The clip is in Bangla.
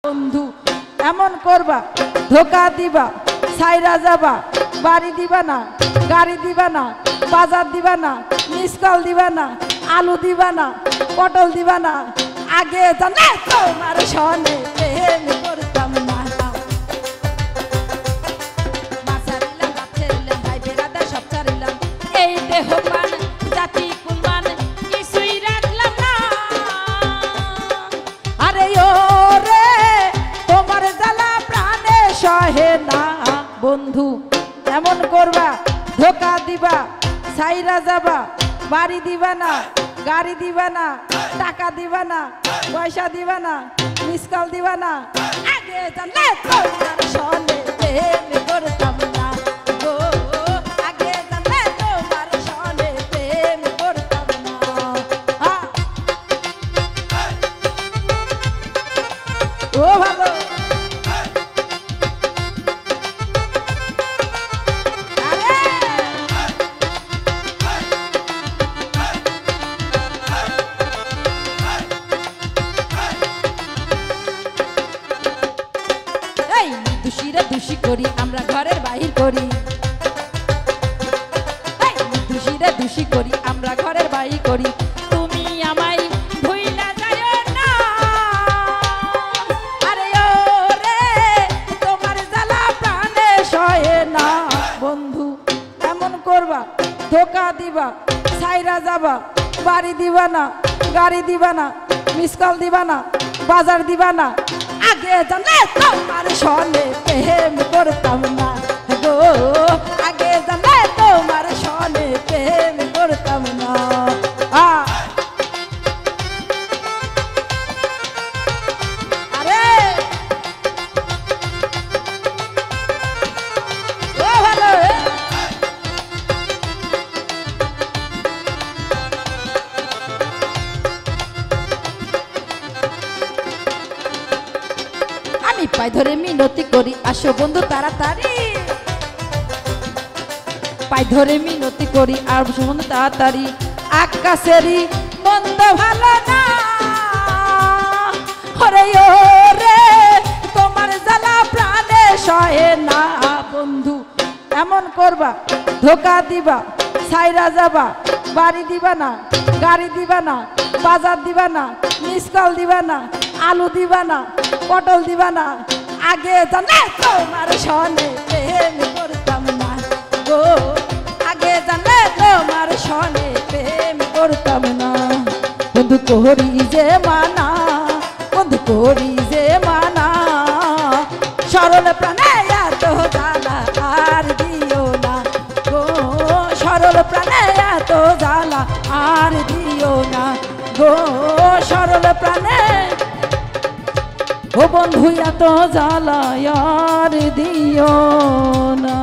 বন্ধু এমন করবা ধোকা দিবা ছাইরা যাবা বাড়ি দিবা না গাড়ি দিবা না বাজার দিবা না মিসকাল দিবা না আলু দিবা না পটল দিবা না আগে জানে তোমার সনে প্রেম করতাম না মাছারিলাম ভাত ছেড়িলাম ভাই বেড়াদা সব ছাড়িলাম এই দেহ মান জাতি কুলমান কিছুই রাখলাম না আরে ও রে তোমার জ্বালা প্রাণে সহে না বন্ধু এমন করবা ধোকা দিবা ছাইরা যাবা বাড়ি দিবা না গাড়ি দিবা না টাকা দিবা না পয়সা দিবা না মিসকাল দিবা না আগে জানলে তোমার সনে প্রেম করতাম না গো আগে জানলে তোমার সনে প্রেম করতাম না ও ভালো দুষিরা দুষি করি আমরা ঘরের বাহির করি দুষিরা দুষি করি আমরা ঘরের বাহির করি তুমি আমায় ভুইলা যাও না আরে ও রে তোমার জ্বালা প্রাণে সহে না বন্ধু এমন করবা ধোকা দিবা ছাইরা যাবা বাড়ি দিবা না গাড়ি দিবা না মিসকাল দিবা না বাজার দিবা না আগে জানলে তোমার সনে প্রেম করতাম না গো আগে জানলে তোমার সনে প্রেম করতাম না আরে ও ভালো আমি পাই ধরে মিনতি করি আসো বন্ধু তাড়াতাড়ি পাই ধরে মিনতি করি আর বন্ধু তাড়াতাড়ি আকাশেরই মন্দ ভালো না হরে ও রে তোমার জ্বালা প্রাণে সহে না বন্ধু এমন করবা ধোকা দিবা ছাইরা যাবা বাড়ি দিবা না গাড়ি দিবা না বাজার দিবা না মিসকাল দিবা না আলু দিবা না পটল দিবা না আগে জানলে তোমার সনে প্রেম করতাম না গো আগে জানলে তোমার সনে প্রেম করতাম না বন্ধু করি যে মানা বন্ধু করি যে মানা সরল প্রাণে এত জ্বালা আর দিও না গো সরল প্রাণে এত জ্বালা আর দিও না গো সরল প্রাণে ও বন্ধু এত জ্বালা আর দিও না।